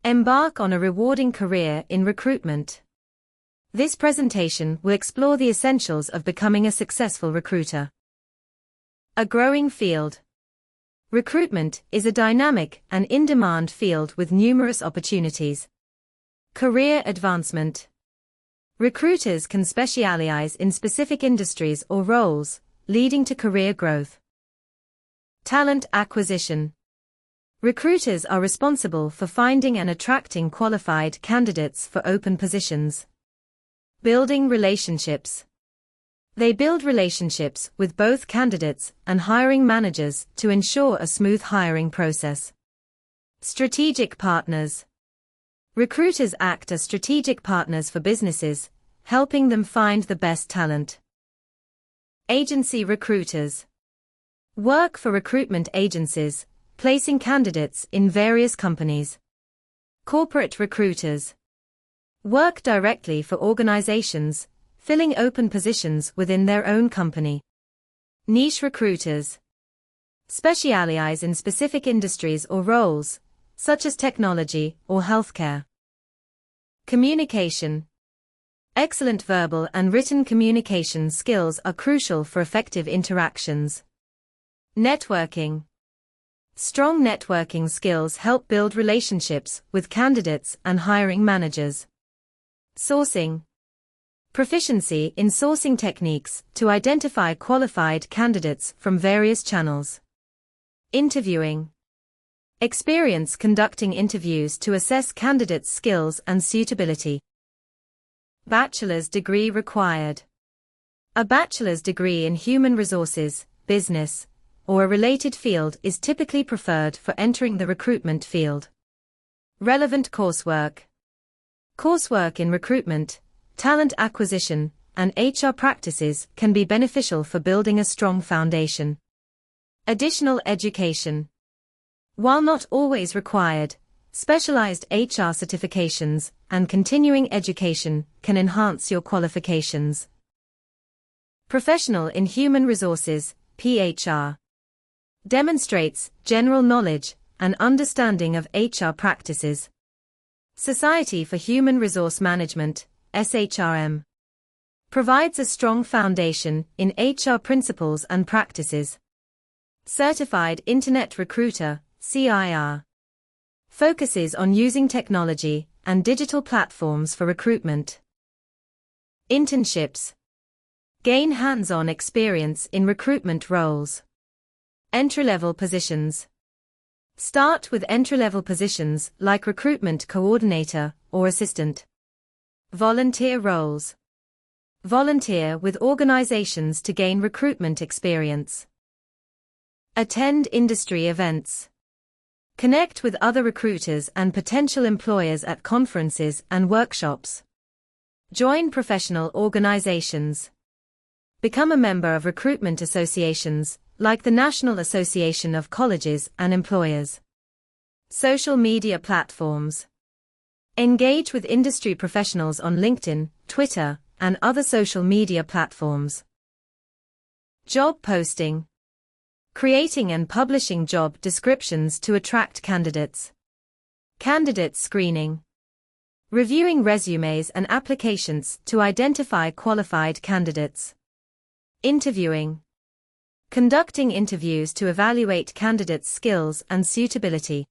Embark on a rewarding career in recruitment. This presentation will explore the essentials of becoming a successful recruiter. A growing field. Recruitment is a dynamic and in-demand field with numerous opportunities. Career advancement. Recruiters can specialize in specific industries or roles, leading to career growth. Talent acquisition. Recruiters are responsible for finding and attracting qualified candidates for open positions. Building relationships. They build relationships with both candidates and hiring managers to ensure a smooth hiring process. Strategic partners. Recruiters act as strategic partners for businesses, helping them find the best talent. Agency recruiters. Work for recruitment agencies, placing candidates in various companies. Corporate recruiters. Work directly for organizations, filling open positions within their own company. Niche recruiters. Specialize in specific industries or roles, such as technology or healthcare. Communication. Excellent verbal and written communication skills are crucial for effective interactions. Networking. Strong networking skills help build relationships with candidates and hiring managers. Sourcing. Proficiency in sourcing techniques to identify qualified candidates from various channels. Interviewing. Experience conducting interviews to assess candidates' skills and suitability. Bachelor's degree required. A bachelor's degree in human resources, business, or a related field is typically preferred for entering the recruitment field. Relevant coursework. Coursework in recruitment, talent acquisition, and HR practices can be beneficial for building a strong foundation. Additional education. While not always required, specialized HR certifications and continuing education can enhance your qualifications. Professional in human resources, PHR. Demonstrates general knowledge and understanding of HR practices. Society for Human Resource Management, SHRM. Provides a strong foundation in HR principles and practices. Certified Internet Recruiter, CIR. Focuses on using technology and digital platforms for recruitment. Internships. Gain hands-on experience in recruitment roles. Entry-level positions. Start with entry-level positions like recruitment coordinator or assistant. Volunteer roles. Volunteer with organizations to gain recruitment experience. Attend industry events. Connect with other recruiters and potential employers at conferences and workshops. Join professional organizations. Become a member of recruitment associations, like the National Association of Colleges and Employers. Social media platforms. Engage with industry professionals on LinkedIn, Twitter, and other social media platforms. Job posting. Creating and publishing job descriptions to attract candidates. Candidate screening. Reviewing resumes and applications to identify qualified candidates. Interviewing. Conducting interviews to evaluate candidates' skills and suitability.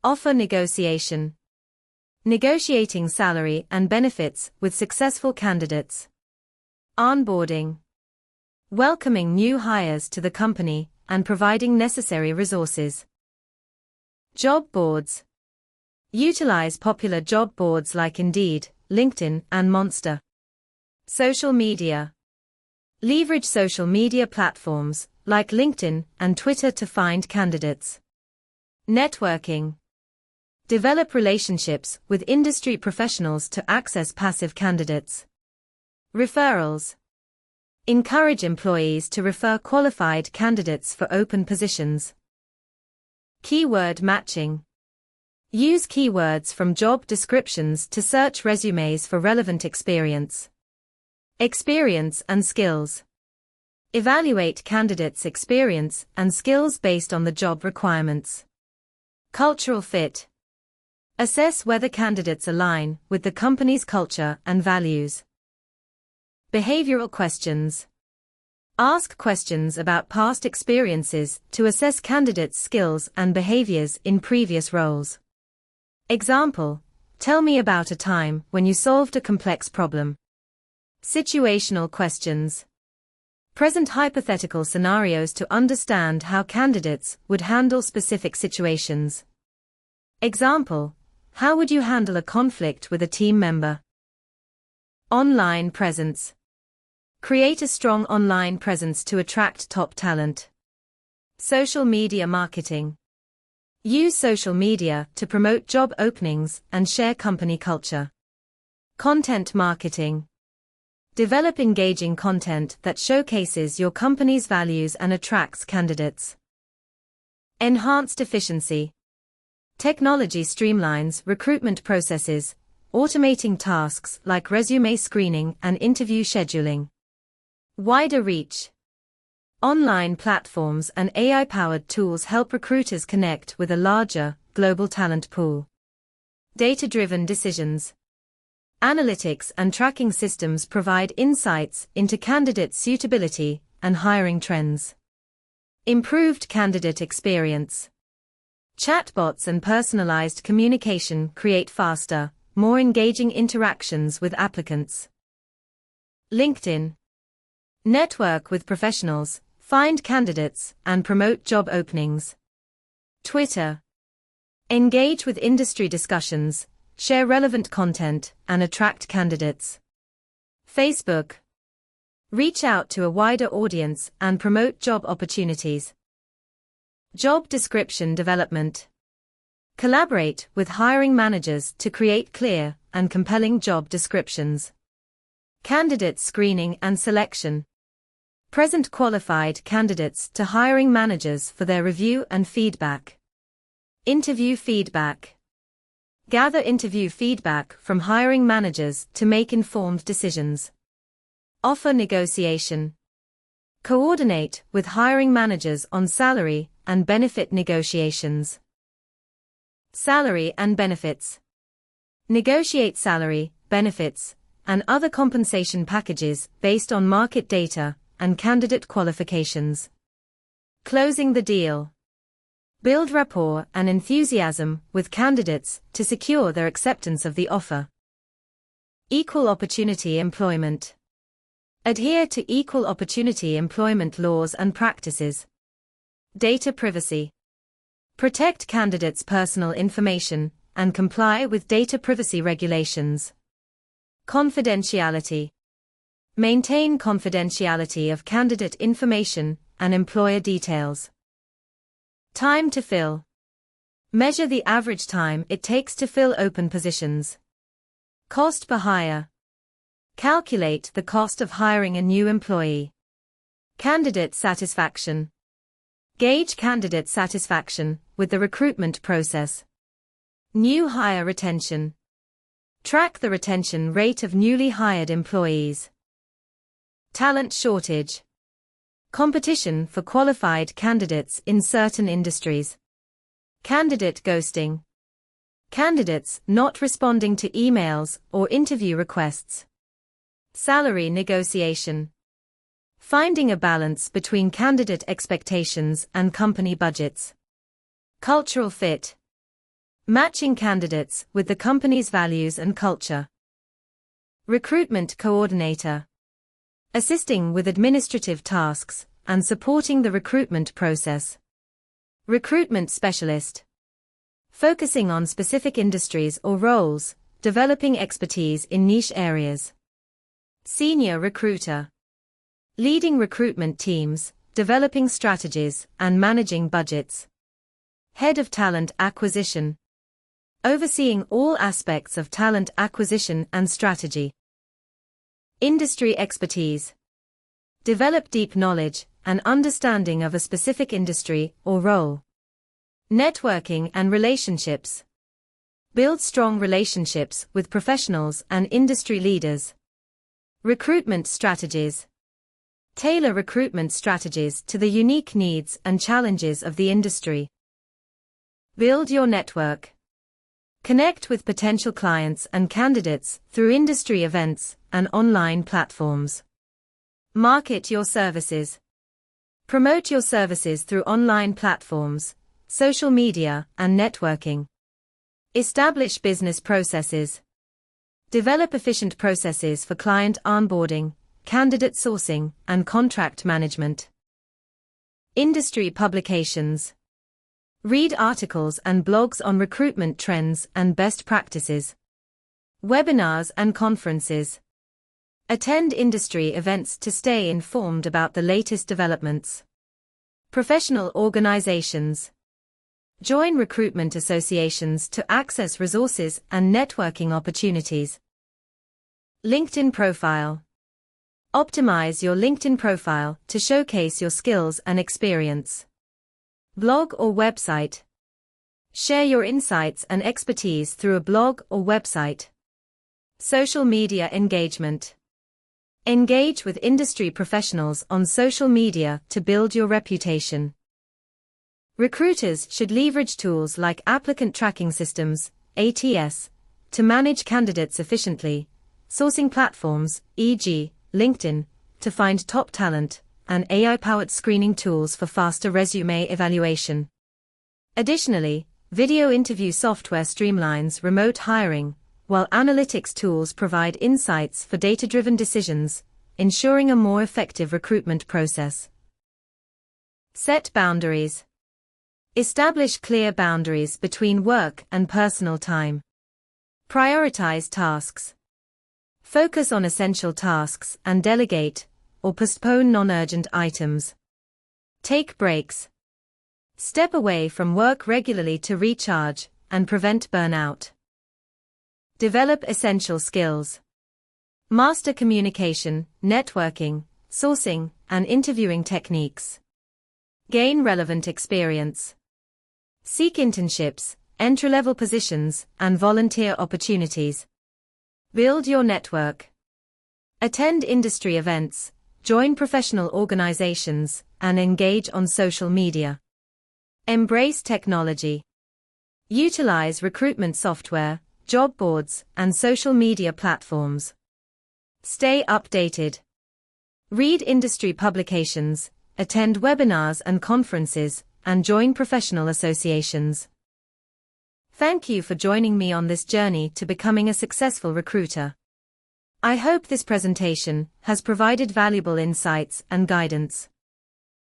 Offer negotiation. Negotiating salary and benefits with successful candidates. Onboarding. Welcoming new hires to the company and providing necessary resources. Job boards. Utilize popular job boards like Indeed, LinkedIn, and Monster. Social media. Leverage social media platforms like LinkedIn and Twitter to find candidates. Networking. Develop relationships with industry professionals to access passive candidates. Referrals. Encourage employees to refer qualified candidates for open positions. Keyword matching. Use keywords from job descriptions to search resumes for relevant experience. Experience and skills. Evaluate candidates' experience and skills based on the job requirements. Cultural fit. Assess whether candidates align with the company's culture and values. Behavioral questions. Ask questions about past experiences to assess candidates' skills and behaviors in previous roles. Example: tell me about a time when you solved a complex problem. Situational questions. Present hypothetical scenarios to understand how candidates would handle specific situations. Example: how would you handle a conflict with a team member? Online presence. Create a strong online presence to attract top talent. Social media marketing. Use social media to promote job openings and share company culture. Content marketing. Develop engaging content that showcases your company's values and attracts candidates. Enhanced efficiency. Technology streamlines recruitment processes, automating tasks like resume screening and interview scheduling. Wider reach. Online platforms and AI-powered tools help recruiters connect with a larger, global talent pool. Data-driven decisions. Analytics and tracking systems provide insights into candidate suitability and hiring trends. Improved candidate experience. Chatbots and personalized communication create faster, more engaging interactions with applicants. LinkedIn. Network with professionals, find candidates, and promote job openings. Twitter. Engage with industry discussions, share relevant content, and attract candidates. Facebook. Reach out to a wider audience and promote job opportunities. Job description development. Collaborate with hiring managers to create clear and compelling job descriptions. Candidate screening and selection. Present qualified candidates to hiring managers for their review and feedback. Interview feedback. Gather interview feedback from hiring managers to make informed decisions. Offer negotiation. Coordinate with hiring managers on salary and benefit negotiations. Salary and benefits. Negotiate salary, benefits, and other compensation packages based on market data and candidate qualifications. Closing the deal. Build rapport and enthusiasm with candidates to secure their acceptance of the offer. Equal opportunity employment. Adhere to equal opportunity employment laws and practices. Data privacy. Protect candidates' personal information and comply with data privacy regulations. Confidentiality. Maintain confidentiality of candidate information and employer details. Time to fill. Measure the average time it takes to fill open positions. Cost per hire. Calculate the cost of hiring a new employee. Candidate satisfaction. Gauge candidate satisfaction with the recruitment process. New hire retention. Track the retention rate of newly hired employees. Talent shortage. Competition for qualified candidates in certain industries. Candidate ghosting. Candidates not responding to emails or interview requests. Salary negotiation. Finding a balance between candidate expectations and company budgets. Cultural fit. Matching candidates with the company's values and culture. Recruitment coordinator. Assisting with administrative tasks and supporting the recruitment process. Recruitment specialist. Focusing on specific industries or roles, developing expertise in niche areas. Senior recruiter. Leading recruitment teams, developing strategies, and managing budgets. Head of talent acquisition. Overseeing all aspects of talent acquisition and strategy. Industry expertise. Develop deep knowledge and understanding of a specific industry or role. Networking and relationships. Build strong relationships with professionals and industry leaders. Recruitment strategies. Tailor recruitment strategies to the unique needs and challenges of the industry. Build your network. Connect with potential clients and candidates through industry events and online platforms. Market your services. Promote your services through online platforms, social media, and networking. Establish business processes. Develop efficient processes for client onboarding, candidate sourcing, and contract management. Industry publications. Read articles and blogs on recruitment trends and best practices. Webinars and conferences. Attend industry events to stay informed about the latest developments. Professional organizations. Join recruitment associations to access resources and networking opportunities. LinkedIn profile. Optimize your LinkedIn profile to showcase your skills and experience. Blog or website. Share your insights and expertise through a blog or website. Social media engagement. Engage with industry professionals on social media to build your reputation. Recruiters should leverage tools like applicant tracking systems, ATS, to manage candidates efficiently, sourcing platforms, e.g., LinkedIn, to find top talent, and AI-powered screening tools for faster resume evaluation. Additionally, video interview software streamlines remote hiring, while analytics tools provide insights for data-driven decisions, ensuring a more effective recruitment process. Set boundaries. Establish clear boundaries between work and personal time. Prioritize tasks. Focus on essential tasks and delegate or postpone non-urgent items. Take breaks. Step away from work regularly to recharge and prevent burnout. Develop essential skills. Master communication, networking, sourcing, and interviewing techniques. Gain relevant experience. Seek internships, entry-level positions, and volunteer opportunities. Build your network. Attend industry events, join professional organizations, and engage on social media. Embrace technology. Utilize recruitment software, job boards, and social media platforms. Stay updated. Read industry publications, attend webinars and conferences, and join professional associations. Thank you for joining me on this journey to becoming a successful recruiter. I hope this presentation has provided valuable insights and guidance.